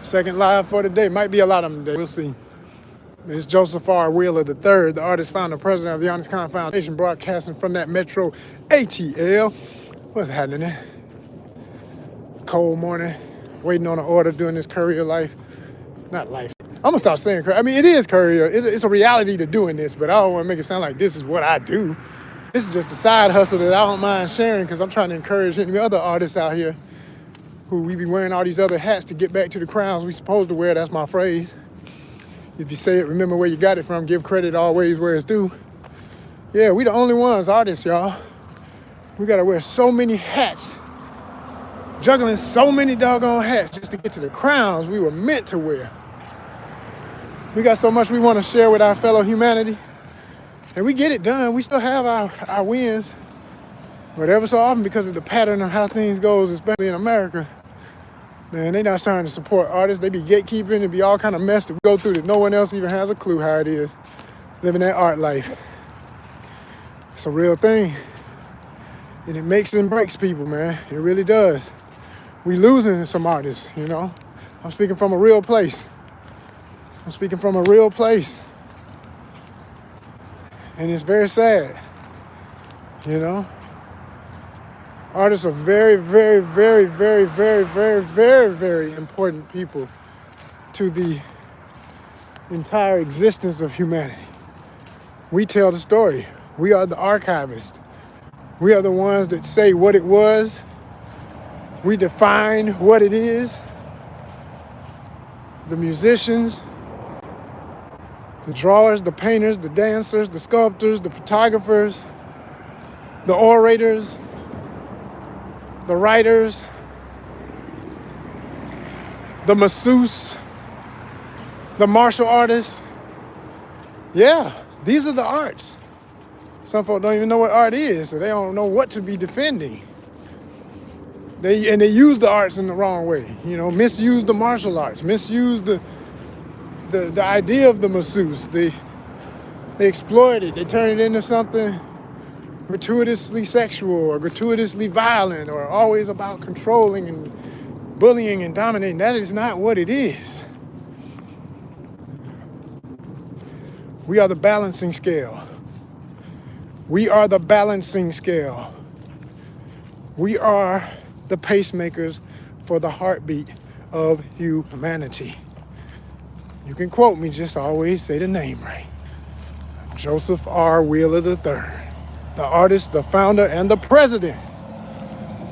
Second live for the day. Might be a lot of them today. We'll see. It's Joseph R. Wheeler III, the artist, founder, president of the ONYXCON Foundation, broadcasting from that Metro ATL. What's happening there? Cold morning, waiting on an order, doing this courier life. Not life. I'm gonna start saying courier. I mean, it is courier. It's a reality to doing this, but I don't want to make it sound like this is what I do. This is just a side hustle that I don't mind sharing because I'm trying to encourage any other artists out here who we be wearing all these other hats to get back to the crowns we supposed to wear. That's my phrase. If you say it, remember where you got it from. Give credit always where it's due. Yeah, we the only ones, artists, y'all. We gotta wear so many hats, juggling so many doggone hats just to get to the crowns we were meant to wear. We got so much we want to share with our fellow humanity, and we get it done. We still have our wins, but ever so often, because of the pattern of how things goes, especially in America, man, they not starting to support artists. They be gatekeeping. It be all kind of mess that we go through that no one else even has a clue how it is, living that art life. It's a real thing, and it makes and breaks people, man. It really does. We losing some artists, you know. I'm speaking from a real place. I'm speaking from a real place. And it's very sad, you know. Artists are very, very, very, very, very, very, very, very important people to the entire existence of humanity. We tell the story. We are the archivists. We are the ones that say what it was. We define what it is. The musicians, the drawers, the painters, the dancers, the sculptors, the photographers, the orators, the writers, the masseuse, the martial artists. Yeah, these are the arts. Some folks don't even know what art is, so they don't know what to be defending. They use the arts in the wrong way. You know, misuse the martial arts, misuse the idea of the masseuse. They exploit it. They turn it into something gratuitously sexual or gratuitously violent or always about controlling and bullying and dominating. That is not what it is. We are the balancing scale. We are the balancing scale. We are the pacemakers for the heartbeat of humanity. You can quote me, just always say the name right. Joseph R. Wheeler III, the artist, the founder, and the president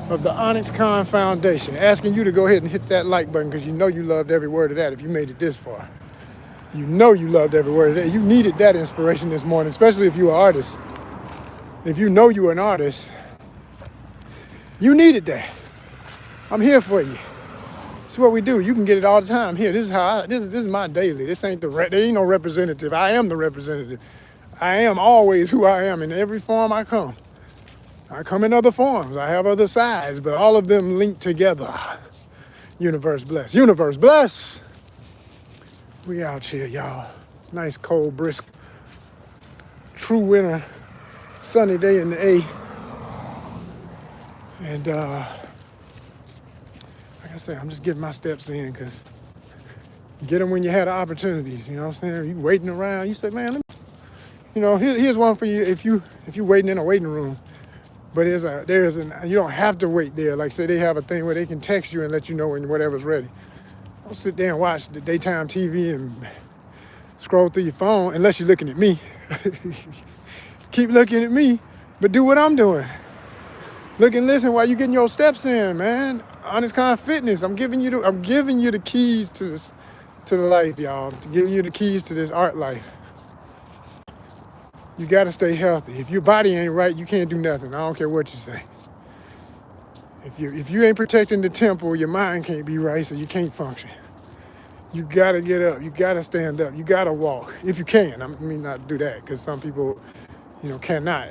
of the ONYXCON Foundation. Asking you to go ahead and hit that like button because you know you loved every word of that if you made it this far. You know you loved every word of that. You needed that inspiration this morning, especially if you're an artist. If you know you're an artist, you needed that. I'm here for you. It's what we do. You can get it all the time. Here, this is my daily. This ain't there ain't no representative. I am the representative. I am always who I am in every form I come. I come in other forms. I have other sides, but all of them linked together. Universe bless. Universe bless. We out here, y'all. Nice, cold, brisk, true winter, sunny day in the A. And like I say, I'm just getting my steps in because you get them when you had the opportunities. You know what I'm saying? You waiting around. You say, man, let me, you know, here's one for you. If you waiting in a waiting room, but you don't have to wait there. Like say they have a thing where they can text you and let you know when whatever's ready. Don't sit there and watch the daytime TV and scroll through your phone unless you're looking at me. Keep looking at me, but do what I'm doing. Look and listen while you're getting your steps in, man. ONYXCON Fitness. I'm giving you the keys to the life, y'all. I'm giving you the keys to this art life. You gotta stay healthy. If your body ain't right, you can't do nothing. I don't care what you say. If you ain't protecting the temple, your mind can't be right, so you can't function. You gotta get up. You gotta stand up. You gotta walk if you can. I mean, not do that because some people, you know, cannot.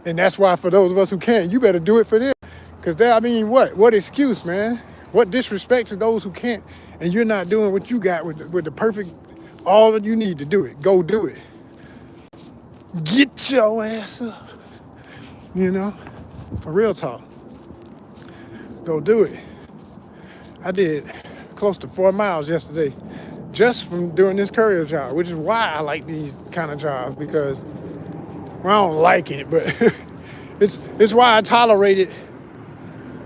And that's why for those of us who can, you better do it for them. Because I mean, what excuse, man? What disrespect to those who can't, and you're not doing what you got with the perfect, all that you need to do it. Go do it. Get your ass up. You know, for real talk. Go do it. I did close to 4 miles yesterday just from doing this courier job, which is why I like these kind of jobs, because well, I don't like it, but it's why I tolerate it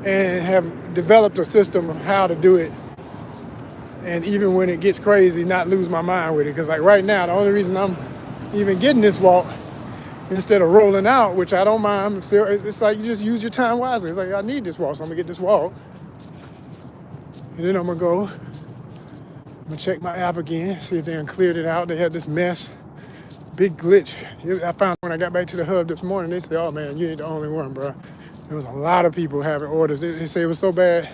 and have developed a system of how to do it. And even when it gets crazy, not lose my mind with it. Because like right now, the only reason I'm even getting this walk instead of rolling out, which I don't mind, it's like you just use your time wisely. It's like I need this walk, so I'm gonna get this walk. And then I'm gonna check my app again, see if they done cleared it out. They had this mess, big glitch. I found when I got back to the hub this morning, they said, oh man, you ain't the only one, bro. There was a lot of people having orders. They say it was so bad.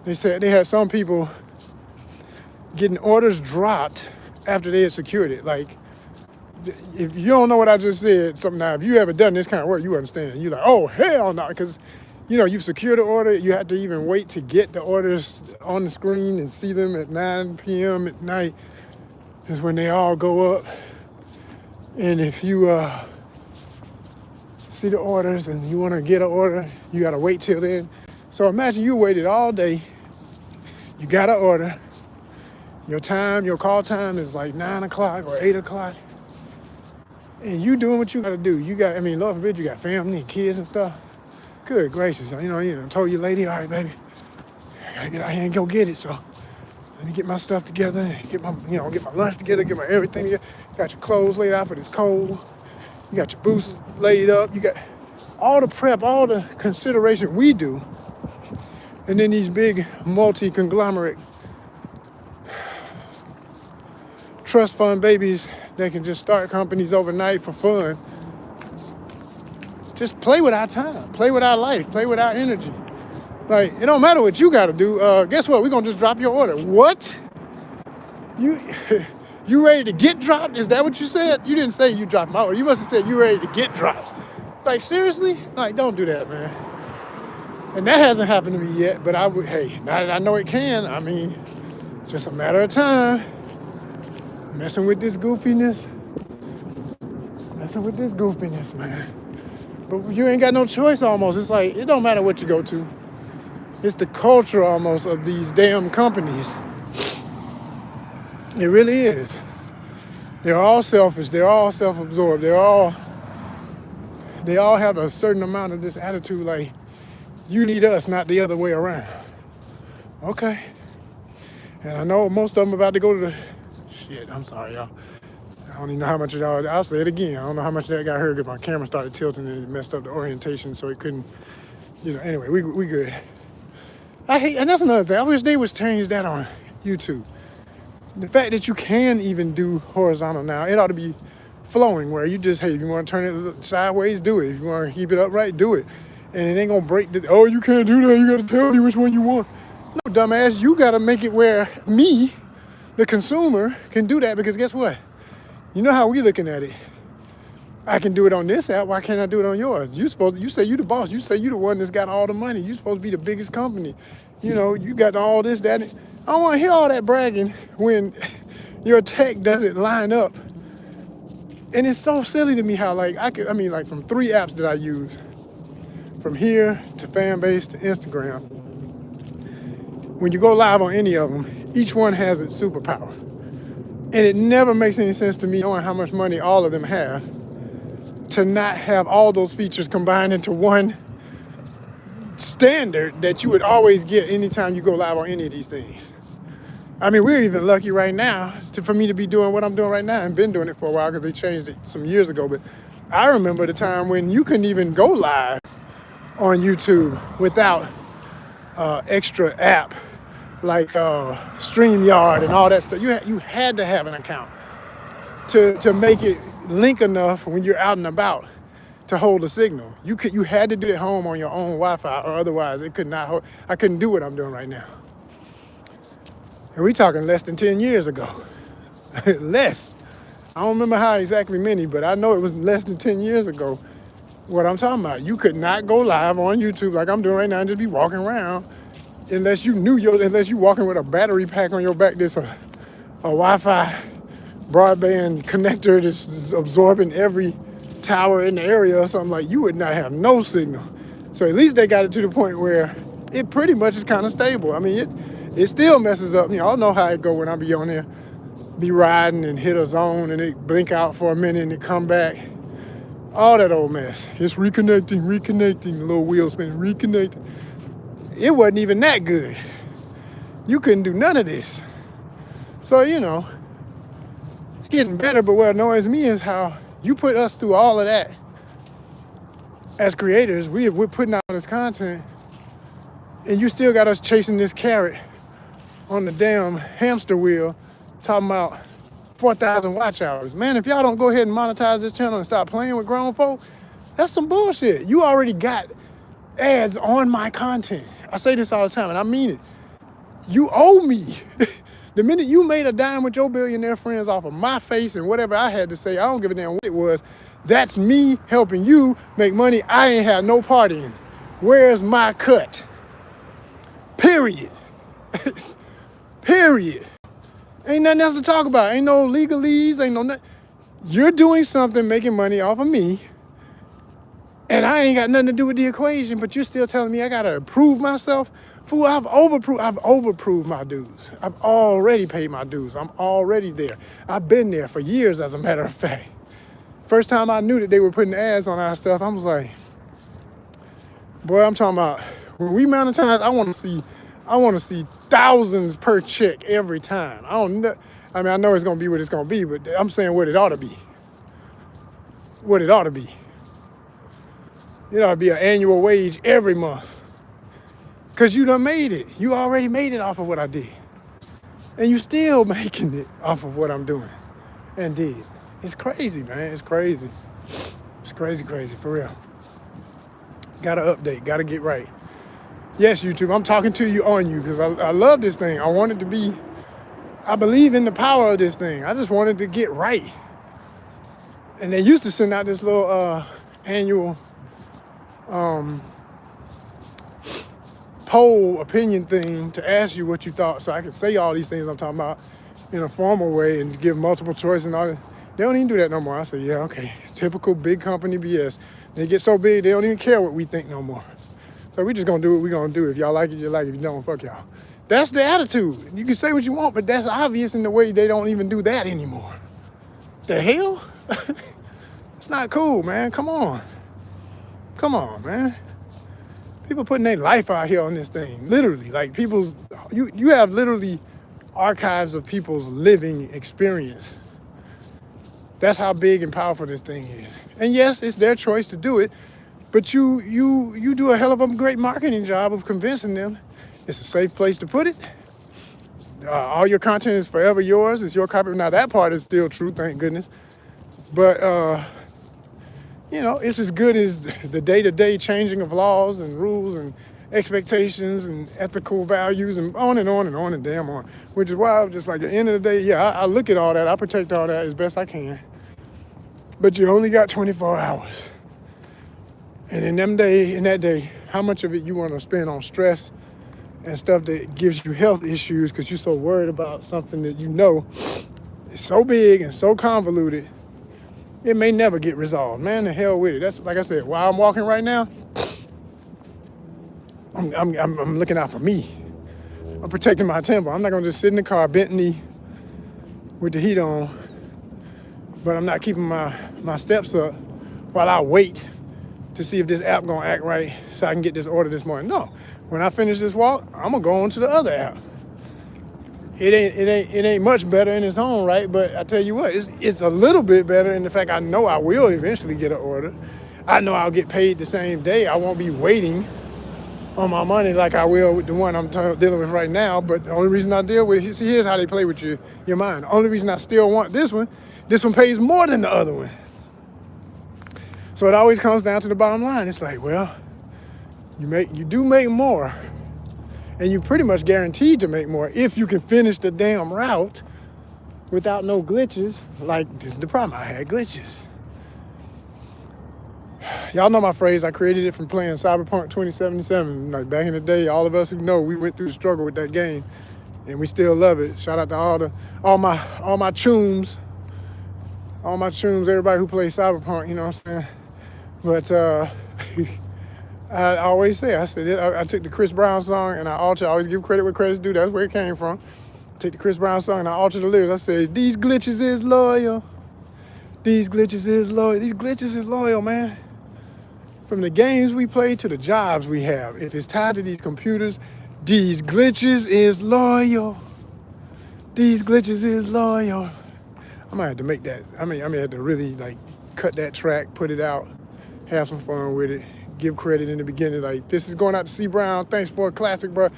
They said they had some people getting orders dropped after they had secured it. Like, if you don't know what I just said, sometimes if you ever done this kind of work, you understand. You're like, oh, hell no, because, you know, you've secured the order. You have to even wait to get the orders on the screen and see them at 9 p.m. at night is when they all go up. And if you see the orders and you want to get an order, you got to wait till then. So imagine you waited all day. You got an order. Your call time is like 9 o'clock or 8 o'clock. And you doing what you got to do. Lord forbid, you got family and kids and stuff. Good gracious. You told your lady, all right, baby, I got to get out here and go get it. So let me get my stuff together and get my lunch together, get my everything together. You got your clothes laid out for this cold. You got your boots laid up. You got all the prep, all the consideration we do. And then these big multi-conglomerate trust fund babies that can just start companies overnight for fun. Just play with our time, play with our life, play with our energy. Like, it don't matter what you got to do. Guess what? We're going to just drop your order. What? You ready to get dropped? Is that what you said? You didn't say you dropped my order. You must have said you ready to get dropped. Like, seriously? Like, don't do that, man. And that hasn't happened to me yet, but now that I know it can, just a matter of time. Messing with this goofiness, man. But you ain't got no choice almost. It's like, it don't matter what you go to. It's the culture almost of these damn companies. It really is. They're all selfish. They're all self-absorbed. They all have a certain amount of this attitude like, you need us, not the other way around. Okay. And I know most of them about to go to the... Shit, I'm sorry, y'all. I don't even know how much of y'all... I'll say it again. I don't know how much that got heard because my camera started tilting and it messed up the orientation so it couldn't... Anyway, we good. And that's another thing. I wish they would change that on YouTube. The fact that you can even do horizontal now, it ought to be flowing where you just, if you want to turn it sideways, do it. If you want to keep it upright, do it. And it ain't going to break you can't do that. You got to tell me which one you want. No, dumbass, you got to make it where me, the consumer, can do that, because guess what? You know how we looking at it. I can do it on this app. Why can't I do it on yours? You say you the boss. You say you the one that's got all the money. You supposed to be the biggest company. You got all this, that. I don't want to hear all that bragging when your tech doesn't line up. And it's so silly to me how from 3 apps that I use, from here to Fanbase to Instagram, when you go live on any of them, each one has its superpower. And it never makes any sense to me, knowing how much money all of them have, to not have all those features combined into one standard that you would always get anytime you go live on any of these things. We're even lucky right now for me to be doing what I'm doing right now, and been doing it for a while because they changed it some years ago. But I remember the time when you couldn't even go live on YouTube without extra app like StreamYard and all that stuff. You had to have an account to make it link enough when you're out and about to hold a signal. You had to do it at home on your own Wi-Fi, or otherwise it could not hold. I couldn't do what I'm doing right now. And we talking less than 10 years ago. Less. I don't remember how exactly many, but I know it was less than 10 years ago. What I'm talking about, you could not go live on YouTube like I'm doing right now and just be walking around unless you walking with a battery pack on your back that's a Wi-Fi broadband connector that's absorbing every tower in the area or something. Like, you would not have no signal. So at least they got it to the point where it pretty much is kind of stable. It still messes up. Y'all know how it go when I be on there, be riding and hit a zone and it blink out for a minute and it come back. All that old mess. It's reconnecting, the little wheel spinning, reconnecting. It wasn't even that good. You couldn't do none of this. So, it's getting better, but what annoys me is how you put us through all of that. As creators, we're putting out this content, and you still got us chasing this carrot on the damn hamster wheel, talking about 4,000 watch hours. Man, if y'all don't go ahead and monetize this channel and stop playing with grown folk, that's some bullshit. You already got ads on my content. I say this all the time, and I mean it. You owe me. The minute you made a dime with your billionaire friends off of my face and whatever I had to say, I don't give a damn what it was. That's me helping you make money I ain't had no part in. Where's my cut? Period. Period. Ain't nothing else to talk about. Ain't no legalese, ain't no nothing. You're doing something, making money off of me, and I ain't got nothing to do with the equation, but you're still telling me I gotta prove myself? Fool, I've overproved my dues. I've already paid my dues. I'm already there. I've been there for years, as a matter of fact. First time I knew that they were putting ads on our stuff, I was like, boy, I'm talking about, when we monetize, I want to see thousands per check every time. I know it's gonna be what it's gonna be, but I'm saying what it ought to be. What it ought to be. It ought to be an annual wage every month. Cause you done made it. You already made it off of what I did. And you still making it off of what I'm doing and did. It's crazy, man, it's crazy. It's crazy, for real. Gotta update, gotta get right. Yes, YouTube, I'm talking to you on you because I love this thing. I believe in the power of this thing. I just wanted to get right. And they used to send out this little annual poll opinion thing to ask you what you thought so I could say all these things I'm talking about in a formal way and give multiple choice and all that. They don't even do that no more. I say, yeah, okay, typical big company BS. They get so big, they don't even care what we think no more. So we just gonna do what we gonna do. If y'all like it, you like it. If you don't, fuck y'all. That's the attitude. You can say what you want, but that's obvious in the way they don't even do that anymore. The hell? It's not cool, man. Come on, man. People putting their life out here on this thing. Literally, like people, you have literally archives of people's living experience. That's how big and powerful this thing is. And yes, it's their choice to do it, but you do a hell of a great marketing job of convincing them it's a safe place to put it. All your content is forever yours. It's your copy. Now that part is still true, thank goodness. But it's as good as the day-to-day changing of laws and rules and expectations and ethical values and on and on and on and damn on. Which is why I'm just like, at the end of the day, yeah, I look at all that. I protect all that as best I can. But you only got 24 hours. And in that day, how much of it you want to spend on stress and stuff that gives you health issues because you're so worried about something that you know is so big and so convoluted, it may never get resolved. Man, the hell with it. That's, like I said, while I'm walking right now, I'm looking out for me. I'm protecting my temper. I'm not gonna just sit in the car bent knee with the heat on, but I'm not keeping my steps up while I wait to see if this app gonna act right so I can get this order this morning. No, when I finish this walk, I'm gonna go on to the other app. It ain't much better in its own right, but I tell you what, it's a little bit better in the fact I know I will eventually get an order. I know I'll get paid the same day. I won't be waiting on my money like I will with the one I'm dealing with right now. But the only reason I deal with it, see, here's how they play with your mind. The only reason I still want this one pays more than the other one. So it always comes down to the bottom line. It's like, well, you do make more, and you pretty much guaranteed to make more if you can finish the damn route without no glitches. Like, this is the problem, I had glitches. Y'all know my phrase, I created it from playing Cyberpunk 2077. Like back in the day, all of us who know, we went through the struggle with that game, and we still love it. Shout out to all my chooms, everybody who plays Cyberpunk, you know what I'm saying? But I always say, I took the Chris Brown song and I always give credit where credit's due. That's where it came from. Take the Chris Brown song and I altered the lyrics. I said, these glitches is loyal. These glitches is loyal. These glitches is loyal, man. From the games we play to the jobs we have. If it's tied to these computers, these glitches is loyal. These glitches is loyal. I might have to make that. I may have to really like cut that track, put it out, have some fun with it, give credit in the beginning. Like, this is going out to C Brown. Thanks for a classic, bro.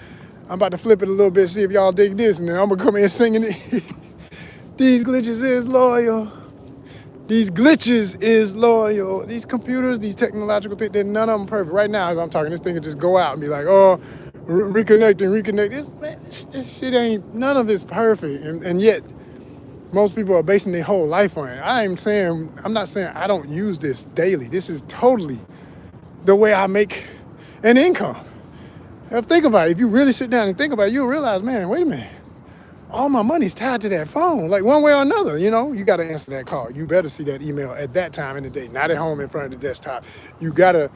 I'm about to flip it a little bit, see if y'all dig this, and then I'm gonna come in singing it. These glitches is loyal. These glitches is loyal. These computers, these technological things, none of them perfect. Right now, as I'm talking, this thing could just go out and be like, oh, reconnect. This shit ain't, none of it's perfect. And yet, most people are basing their whole life on it. I'm not saying I don't use this daily. This is totally the way I make an income. Now think about it. If you really sit down and think about it, you'll realize, man, wait a minute. All my money's tied to that phone, like one way or another, you know? You gotta answer that call. You better see that email at that time in the day, not at home in front of the desktop. You gotta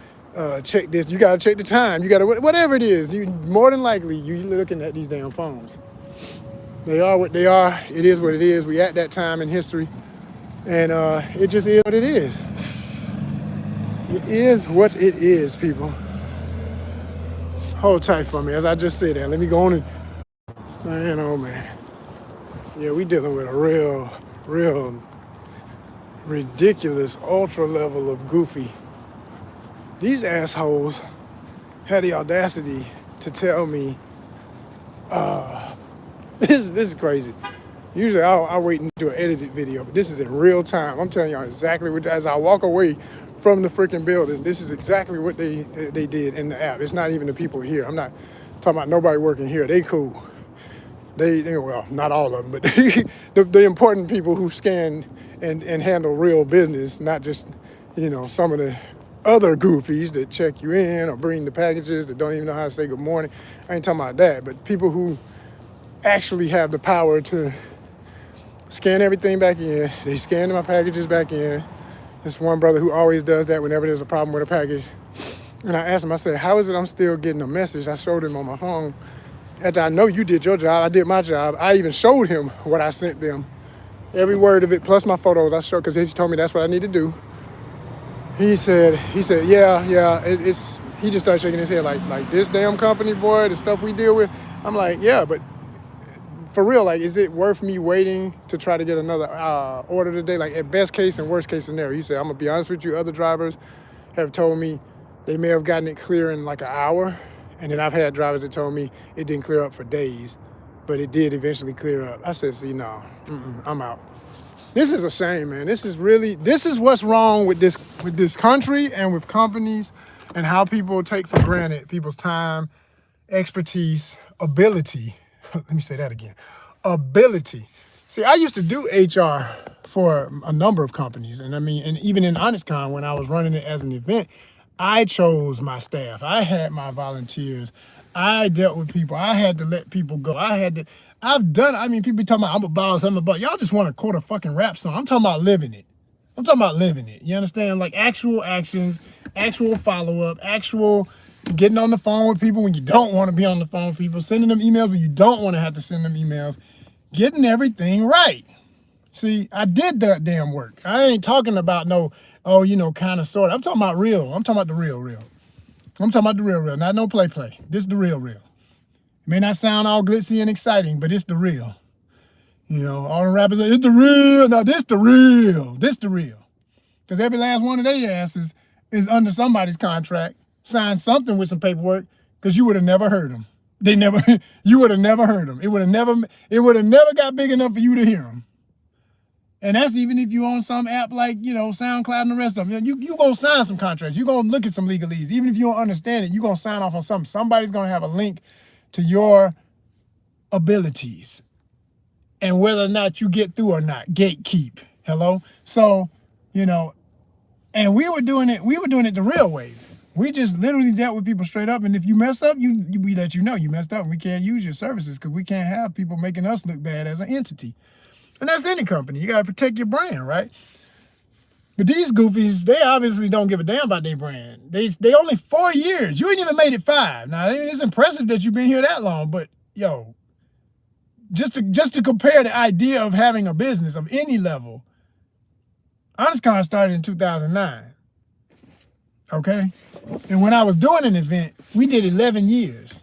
check this, you gotta check the time, you gotta, whatever it is, more than likely, you're looking at these damn phones. They are what they are, it is what it is. We at that time in history, and it just is what it is. It is what it is, people. Hold tight for me, as I just said that. Let me go on and, man, oh man. Yeah, we dealing with a real ridiculous ultra level of goofy. These assholes had the audacity to tell me, this is crazy. Usually I'll wait and do an edited video, but this is in real time. I'm telling y'all exactly what, as I walk away from the freaking building, this is exactly what they did in the app. It's not even the people here. I'm not talking about nobody working here. They cool. They well, not all of them, but the important people who scan and handle real business, not just, you know, some of the other goofies that check you in or bring the packages that don't even know how to say good morning. I ain't talking about that, but people who actually have the power to scan everything back in. They scan my packages back in. This one brother who always does that whenever there's a problem with a package. And I asked him, I said, how is it I'm still getting a message? I showed him on my phone. After I know you did your job, I did my job. I even showed him what I sent them. Every word of it, plus my photos, I showed, because he told me that's what I need to do. He said, yeah, it's, he just started shaking his head like this damn company, boy, the stuff we deal with. I'm like, yeah, but for real, like, is it worth me waiting to try to get another order today? Like, at best case and worst case scenario, he said, I'm gonna be honest with you, other drivers have told me they may have gotten it clear in like an hour. And then I've had drivers that told me it didn't clear up for days, but it did eventually clear up. I said, see, no, I'm out. This is a shame, man. This is what's wrong with this country and with companies and how people take for granted people's time, expertise, ability. Let me say that again. Ability. See, I used to do HR for a number of companies. And I mean, and even in ONYXCON, when I was running it as an event, I chose my staff. I had my volunteers. I dealt with people. I had to let people go. I've done it. I mean, people be talking about, I'm a boss. Y'all just want to quote a fucking rap song. I'm talking about living it. You understand? Like actual actions, actual follow-up, actual getting on the phone with people when you don't want to be on the phone with people, sending them emails when you don't want to have to send them emails, getting everything right. See, I did that damn work. I ain't talking about no, oh, you know, kind of, sort of. I'm talking about real. I'm talking about the real. I'm talking about the real. Not no play. This is the real. It may not sound all glitzy and exciting, but it's the real. You know, all the rappers are, it's the real. No, this the real. Because every last one of their asses is under somebody's contract, signed something with some paperwork, because you would have never heard them. You would have never heard them. It would have never got big enough for you to hear them. And that's even if you on some app like, you know, SoundCloud and the rest of them. You gonna sign some contracts. You gonna look at some legalese. Even if you don't understand it, you gonna sign off on something. Somebody's gonna have a link to your abilities. And whether or not you get through or not, gatekeep. Hello? So, you know, and we were doing it the real way. We just literally dealt with people straight up. And if you mess up, we let you know you messed up. And we can't use your services because we can't have people making us look bad as an entity. And that's any company. You got to protect your brand, right? But these goofies, they obviously don't give a damn about their brand. They only 4 years. You ain't even made it 5. Now it's impressive that you've been here that long, but yo, just to compare the idea of having a business of any level, ONYXCON started in 2009. Okay? And when I was doing an event, we did 11 years.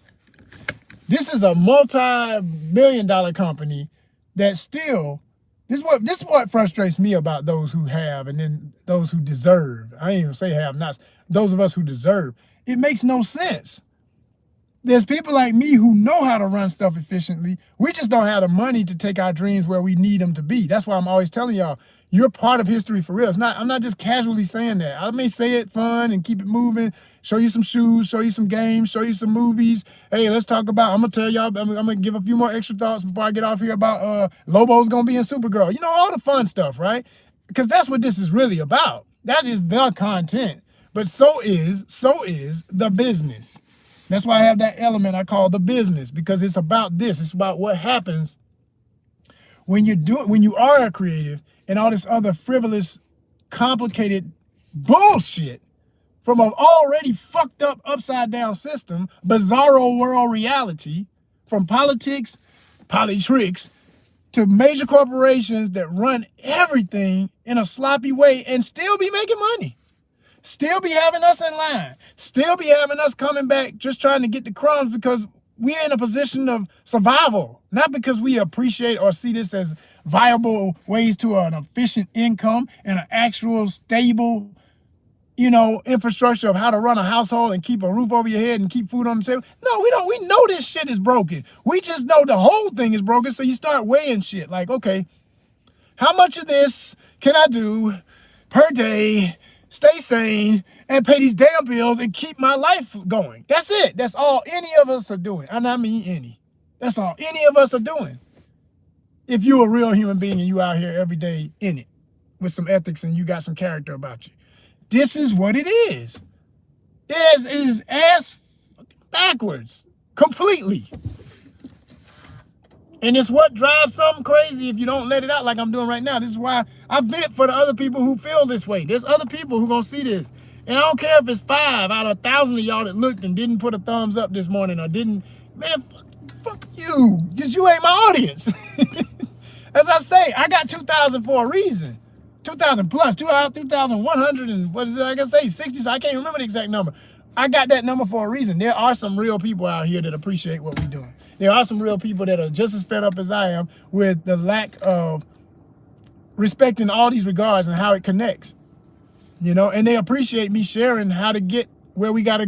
This is a multi-million-dollar company that still, this is what frustrates me about those who have and then those who deserve. I ain't even say have nots. Those of us who deserve. It makes no sense. There's people like me who know how to run stuff efficiently. We just don't have the money to take our dreams where we need them to be. That's why I'm always telling y'all, you're part of history for real. I'm not just casually saying that. I may say it fun and keep it moving, show you some shoes, show you some games, show you some movies. Hey, let's talk about, I'm gonna tell y'all, I'm gonna give a few more extra thoughts before I get off here about Lobo's gonna be in Supergirl. You know, all the fun stuff, right? Because that's what this is really about. That is the content. But so is the business. That's why I have that element I call the business, because it's about this. It's about what happens when you are a creative and all this other frivolous, complicated bullshit from an already fucked up, upside down system, bizarro world reality, from politics, tricks, to major corporations that run everything in a sloppy way and still be making money. Still be having us in line. Still be having us coming back just trying to get the crumbs because we're in a position of survival. Not because we appreciate or see this as viable ways to an efficient income and an actual stable, infrastructure of how to run a household and keep a roof over your head and keep food on the table. No, we don't. We know this shit is broken. We just know the whole thing is broken. So you start weighing shit like, okay, how much of this can I do per day, stay sane, and pay these damn bills and keep my life going? That's it. That's all any of us are doing. And I mean any. That's all any of us are doing. If you're a real human being and you out here every day in it with some ethics and you got some character about you. This is what it is. It is ass backwards. Completely. And it's what drives something crazy if you don't let it out like I'm doing right now. This is why I vent for the other people who feel this way. There's other people who gonna see this. And I don't care if it's 5 out of 1,000 of y'all that looked and didn't put a thumbs up this morning or didn't. Man, fuck you, because you ain't my audience. As I say, I got 2,000 for a reason. 2,000 plus, 2,100 and what is it? I can say 60, so I can't remember the exact number. I got that number for a reason. There are some real people out here that appreciate what we're doing. There are some real people that are just as fed up as I am with the lack of respecting all these regards and how it connects. And they appreciate me sharing how to get where we got to go.